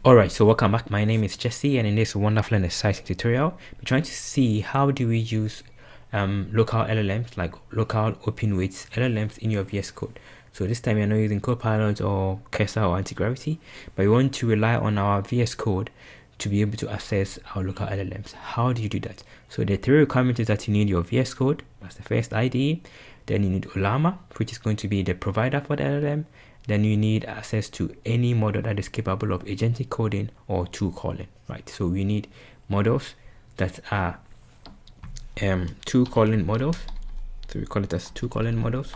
Alright, so welcome back. My name is Jesse, and in this wonderful and exciting tutorial, we're trying to see how do we use local LLMs, like local open weights LLMs in your VS Code. So this time you're not using Copilot or Cursor or Antigravity, but we want to rely on our VS Code to be able to access our local LLMs. How do you do that? So the three requirements is that you need your VS Code, that's the first IDE. Then you need Ollama, which is going to be the provider for the LLM. Then you need access to any model that is capable of agentic coding or tool calling, right? So we need models that are tool calling models. So we call it as tool calling models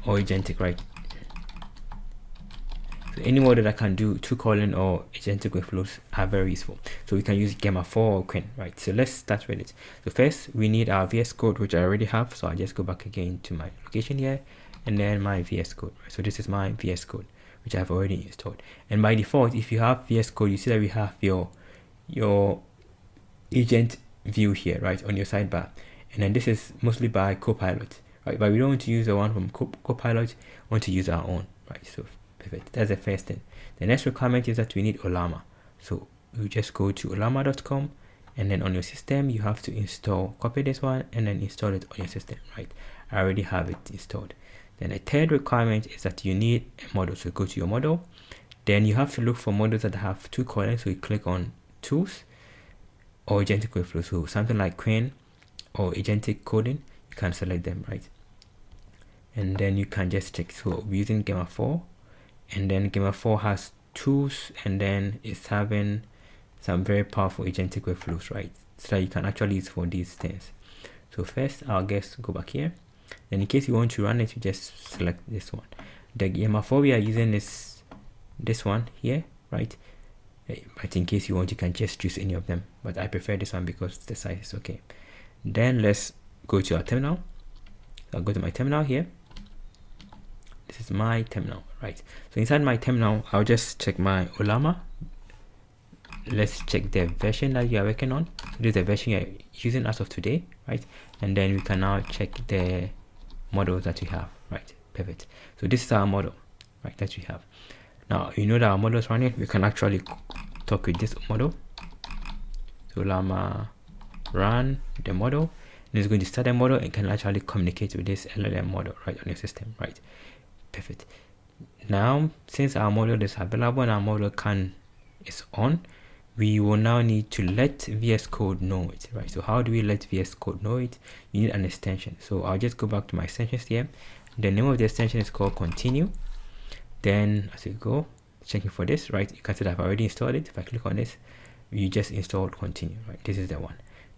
or agentic, right? So any model that can do tool calling or agentic workflows are very useful. So we can use Gamma 4 or Qwen, right? So let's start with it. So first we need our VS Code, which I already have. So I'll just go back again to my location here, and then my VS Code. So this is my VS Code, which I've already installed. And by default, if you have VS Code, you see that we have your agent view here, right, on your sidebar. And then this is mostly by Copilot, right? But we don't want to use the one from Copilot, we want to use our own, right? So perfect. That's the first thing. The next requirement is that we need Ollama. So you just go to ollama.com, and then on your system you have to install, copy this one and then install it on your system, right? I already have it installed. Then the third requirement is that you need a model. So go to your model. Then you have to look for models that have tool calling. So you click on tools or agentic workflow. So something like Qwen or agentic coding, you can select them, right? And then you can just check. So we're using Gamma 4, and then Gamma 4 has tools, and then it's having some very powerful agentic workflows, right? So that you can actually use for these things. So first, I'll just go back here. Then in case you want to run it, you just select this one. The Gamma 4 we are using is this one here, right? But in case you want, you can just choose any of them, but I prefer this one because the size is okay. Then let's go to our terminal. I'll go to my terminal here. This is my terminal, right? So inside my terminal, I'll just check my Ollama. Let's check the version that you are working on. So this is the version you're using as of today, right? And then we can now check the models that we have, right? Perfect. So this is our model, right, that we have. Now you know that our model is running. We can actually talk with this model. So Llama run the model, and it's going to start the model and can actually communicate with this LLM model right on your system, right? Perfect. Now since our model is available and our model is on, we will now need to let VS Code know it, right? So how do we let VS Code know it? You need an extension. So I'll just go back to my extensions here. The name of the extension is called continue. Then as you go checking for this, right, you can see that I've already installed it. If I click on this, you just installed continue, right? This is the one.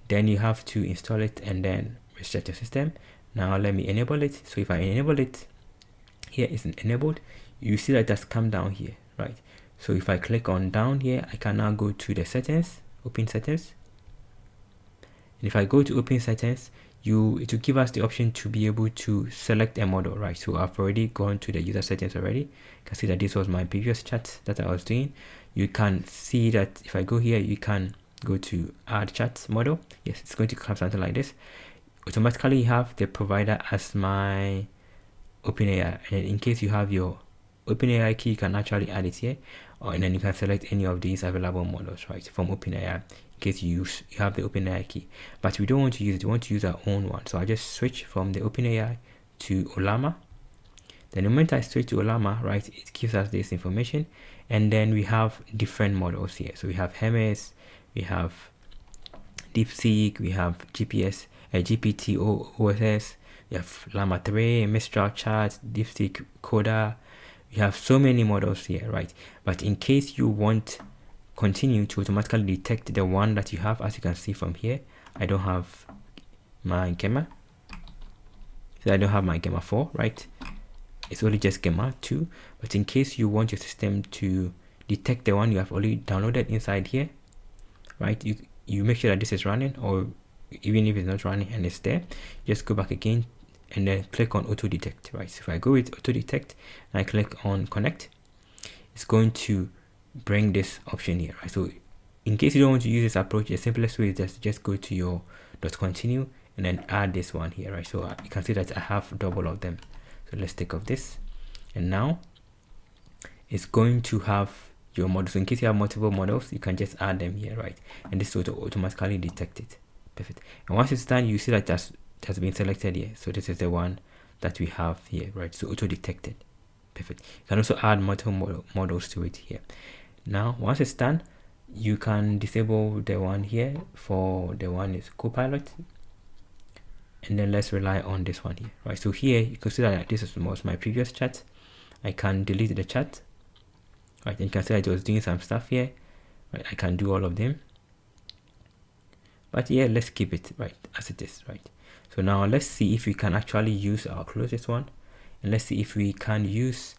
Then you have to install it and then reset your system. Now let me enable it. So if I enable it, here is enabled. You see that it has come down here, right? So if I click on down here, I can now go to the settings, open settings. And if I go to open settings, it will give us the option to be able to select a model, right? So I've already gone to the user settings already. You can see that this was my previous chat that I was doing. You can see that if I go here, you can go to add chat model. Yes, it's going to come something like this. Automatically you have the provider as my OpenAI, and in case you have your OpenAI key, you can actually add it here, and then you can select any of these available models, right, from OpenAI, in case you have the OpenAI key. But we don't want to use it, we want to use our own one. So I just switch from the OpenAI to Ollama. Then the moment I switch to Ollama, right, it gives us this information, and then we have different models here. So we have Hermes, we have DeepSeek, we have GPT OSS, we have Llama 3, Mistral Chat, DeepSeek Coda. You have so many models here, right? But in case you want continue to automatically detect the one that you have, as you can see from here, I don't have my Gamma. So I don't have my Gamma 4, right? It's only just Gamma 2. But in case you want your system to detect the one you have already downloaded inside here, right? You make sure that this is running, or even if it's not running and it's there, just go back again and then click on auto detect, right? So if I go with auto detect and I click on connect, it's going to bring this option here, right? So in case you don't want to use this approach, the simplest way is just go to your .continue and then add this one here, right? So you can see that I have double of them. So let's take off this, and now it's going to have your model. So in case you have multiple models, you can just add them here, right? And this will automatically detect it. Perfect. And once it's done, you see that that's been selected here. So this is the one that we have here, right? So auto detected. Perfect. You can also add multiple models to it here. Now once it's done, you can disable the one here for the one is Copilot, and then let's rely on this one here, right? So here you can see that this was my previous chat. I can delete the chat, right? And you can see that it was doing some stuff here, right? I can do all of them, but yeah, let's keep it right as it is, right? So now let's see if we can actually use our closest one, and let's see if we can use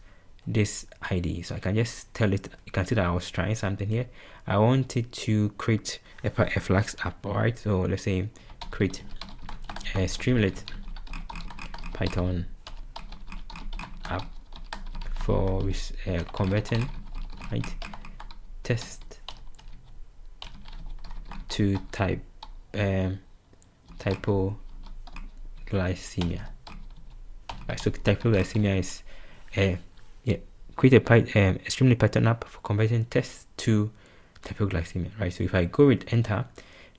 this ID. So I can just tell it, you can see that I was trying something here. I wanted to create a Flask app, all right? So let's say create a Streamlit Python app for converting, right, test to typoglycemia, right? So typoglycemia is create a Streamlit Python app for converting tests to typoglycemia, right? So if I go with enter,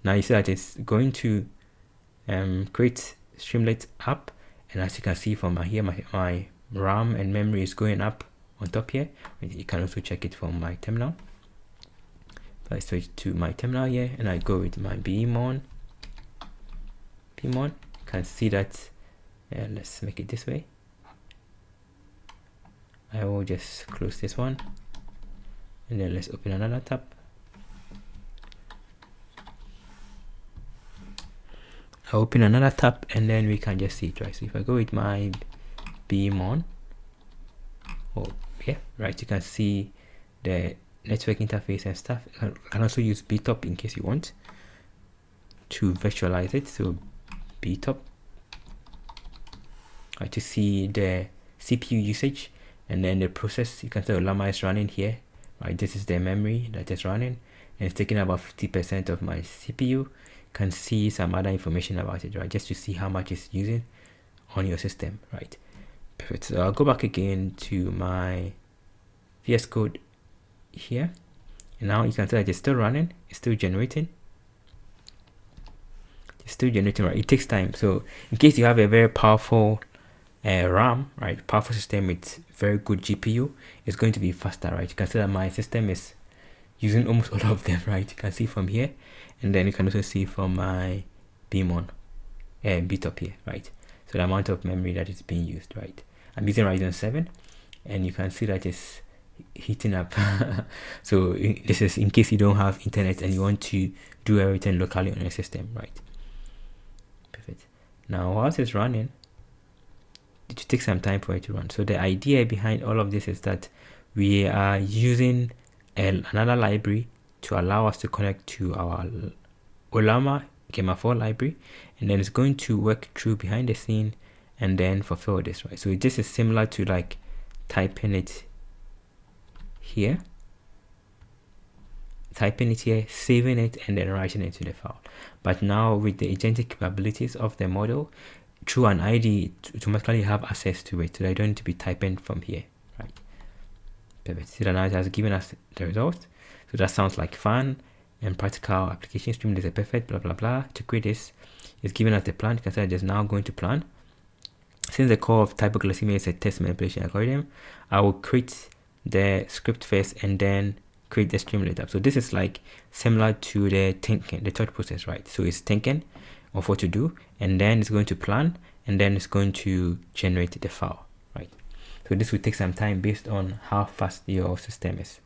now you see that it's going to create Streamlit app, and as you can see from here, my RAM and memory is going up on top here. You can also check it from my terminal. If I switch to my terminal here and I go with my bmon, you can see that let's make it this way. I will just close this one, and then let's open another tab. I'll open another tab, and then we can just see it, right? So if I go with my bmon, yeah, right, you can see the network interface and stuff. You can also use btop in case you want to virtualize it. So btop, right, to see the CPU usage, and then the process. You can see llama is running here, right? This is the memory that is running, and it's taking about 50% of my CPU. You can see some other information about it, right? Just to see how much it's using on your system, right? Perfect. So I'll go back again to my VSCode here, and now you can see that it's still running, it's still generating. It's still generating, right? It takes time. So in case you have a very powerful RAM, right, powerful system with very good GPU, it's going to be faster, right? You can see that my system is using almost all of them, right? You can see from here, and then you can also see from my bmon btop here, right? So the amount of memory that is being used, right? I'm using Ryzen 7, and you can see that it's heating up. So this is in case you don't have internet and you want to do everything locally on your system, right? Perfect. Now whilst it's running, it will take some time for it to run. So the idea behind all of this is that we are using another library to allow us to connect to our Llama Gamma 4 library, and then it's going to work through behind the scene and then fulfill this, right? So this is similar to like typing it here, saving it, and then writing it to the file. But now with the agentic capabilities of the model, through an ID, to automatically have access to it, so I don't need to be typing from here, right? Perfect. See that now it has given us the results. So that sounds like fun and practical application stream. There's a perfect blah blah blah. To create this, it's giving us the plan. You can see just now going to plan. Since the core of typoglycemia is a test manipulation algorithm, I will create the script first and then create the Streamlit app. So this is like similar to the thinking, the thought process, right? So it's thinking of what to do, and then it's going to plan, and then it's going to generate the file, right? So this will take some time based on how fast your system is.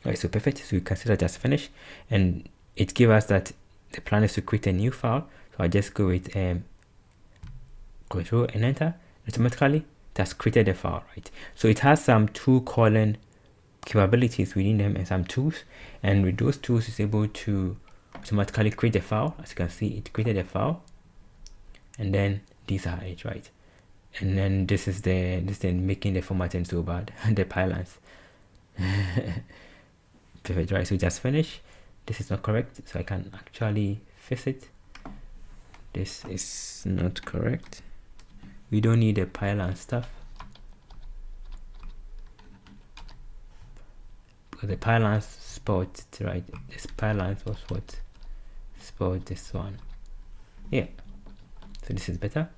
Right, so perfect. So you consider that's finished, and it gives us that the plan is to create a new file. So I just go with Control and Enter. Automatically, that's created a file, right? So it has some tool calling capabilities within them and some tools, and with those tools, it's able to automatically create a file. As you can see, it created a file, and then these are it, right? And then this is making the formatting so bad and the pylons. Perfect, right? So just finish. This is not correct, so I can actually fix it. This is not correct. We don't need a pylon stuff, the pylons spot, right? This pylons was what spot this one. Yeah, so this is better.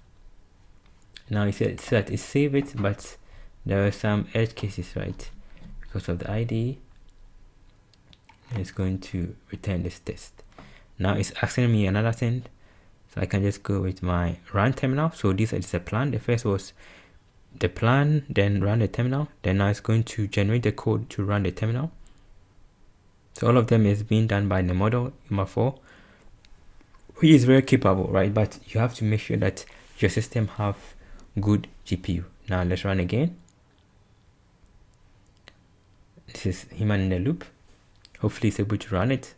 Now you see that it saved it, but there are some edge cases, right? Because of the ID, it's going to return this test. Now it's asking me another thing, so I can just go with my run terminal. So this is the plan. The first was the plan, then run the terminal, then now it's going to generate the code to run the terminal. So all of them is being done by the model UMA4, which is very capable, right? But you have to make sure that your system have good GPU. Now let's run again. This is human in the loop. Hopefully it's able to run it.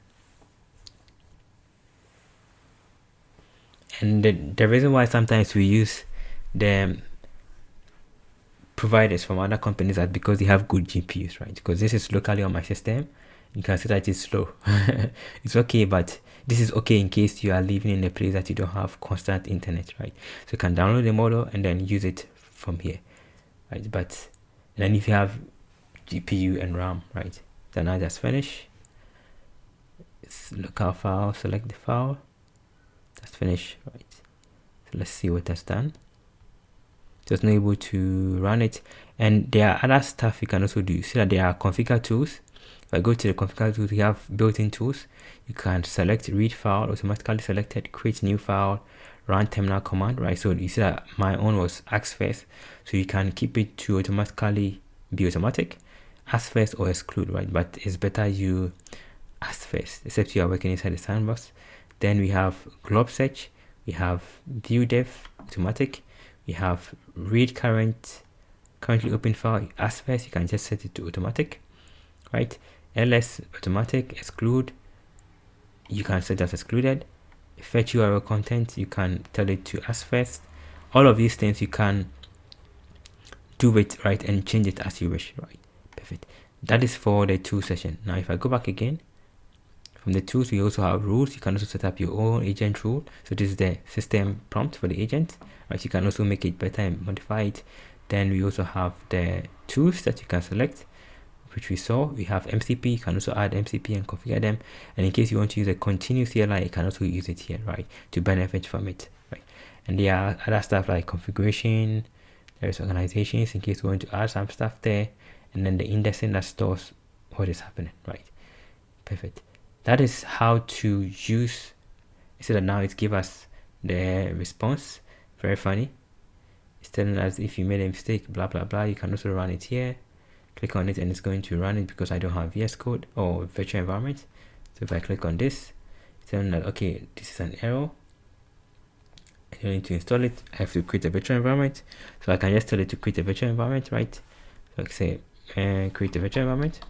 And the reason why sometimes we use the providers from other companies is because they have good GPUs, right? Because this is locally on my system, you can see that it's slow. It's okay, but this is okay in case you are living in a place that you don't have constant internet, right? So you can download the model and then use it from here, right? But then if you have GPU and RAM, right, then I just finish. It's local file, select the file, just finish, right? So let's see what that's done. Just not able to run it. And there are other stuff you can also do. See that there are configure tools. If I go to the configure tools, we have built-in tools. You can select read file, automatically selected, create new file, run terminal command, right? So you see that my own was ask first, so you can keep it to automatically be automatic, ask first or exclude, right? But it's better you ask first, except you are working inside the sandbox. Then we have glob search, we have view dev automatic, we have read currently open file. Ask first, you can just set it to automatic, right? ls automatic, exclude, you can set as excluded. Fetch URL content, you can tell it to ask first. All of these things you can do it, right, and change it as you wish, right? Perfect. That is for the tool session. Now if I go back again, from the tools we also have rules. You can also set up your own agent rule. So this is the system prompt for the agent, right? You can also make it better and modify it. Then we also have the tools that you can select, which we saw. We have MCP, you can also add MCP and configure them. And in case you want to use a continuous CLI, you can also use it here, right, to benefit from it, right? And there are other stuff like configuration, there's organizations in case you want to add some stuff there, and then the indexing that stores what is happening, right? Perfect. That is how to use. So that now it gives us the response. Very funny. It's telling us if you made a mistake, blah blah blah. You can also run it here. Click on it and it's going to run it because I don't have VSCode or virtual environment. So if I click on this, it's telling that okay, this is an error. I don't need to install it. I have to create a virtual environment. So I can just tell it to create a virtual environment, right? So I can say create a virtual environment.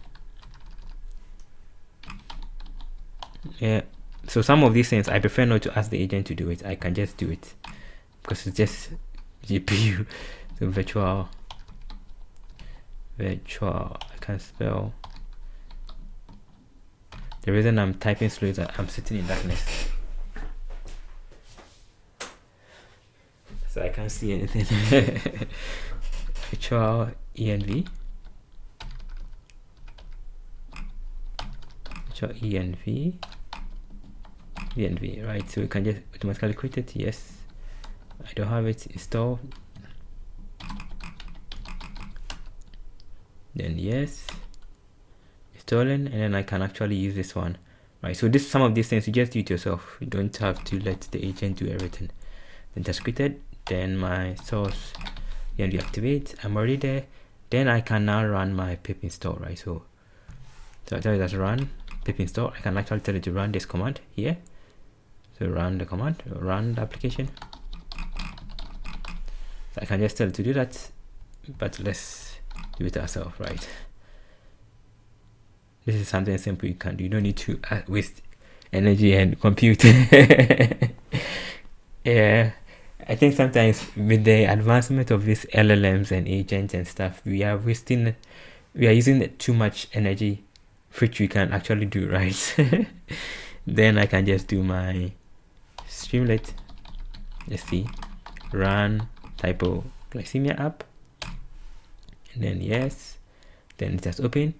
Yeah, so some of these things I prefer not to ask the agent to do it. I can just do it because it's just GPU. So virtual, I can spell. The reason I'm typing slow is that I'm sitting in darkness, so I can't see anything. Virtual env, env, right? So we can just automatically create it. Yes, I don't have it installed. Then yes, installing, and then I can actually use this one, right? So this, some of these things you just do it yourself. You don't have to let the agent do everything. Then just created. Then my source env activate. I'm already there. Then I can now run my pip install, right? So I tell it as run pip install. I can actually tell it to run this command here. So run the command, run the application. So I can just tell it to do that, but let's do it ourselves, right? This is something simple you can do. You don't need to waste energy and compute. Yeah, I think sometimes with the advancement of these LLMs and agents and stuff, we are using too much energy, which we can actually do, right? Then I can just do my Streamlit. Let's see, run hypoglycemia app, and then yes, then it just open,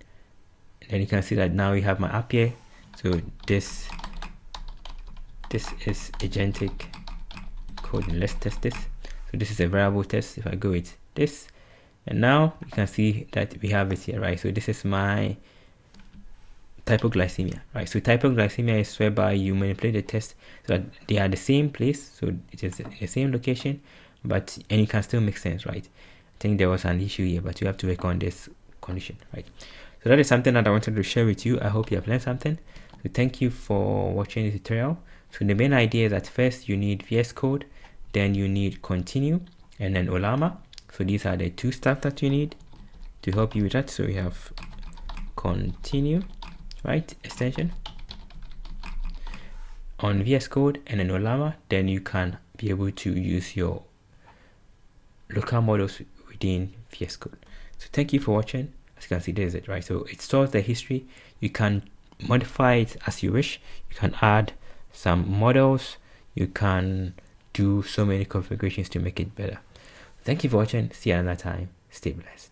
and then you can see that now we have my app here. So this is Agentic code, and let's test this. So this is a variable test. If I go with this, and now you can see that we have it here, right? So this is my hypoglycemia, right? So hypoglycemia is whereby you manipulate the test so that they are the same place, so it is the same location, and you can still make sense, right? I think there was an issue here, but you have to work on this condition, right? So that is something that I wanted to share with you. I hope you have learned something. So thank you for watching the tutorial. So the main idea is that first you need VSCode, then you need continue, and then Ollama. So these are the two stuff that you need to help you with that. So we have continue, right, extension on VSCode, and then Ollama. Then you can be able to use your local models within VSCode. So thank you for watching. As you can see, there's it, right? So it stores the history. You can modify it as you wish. You can add some models. You can do so many configurations to make it better. Thank you for watching. See you another time. Stay blessed.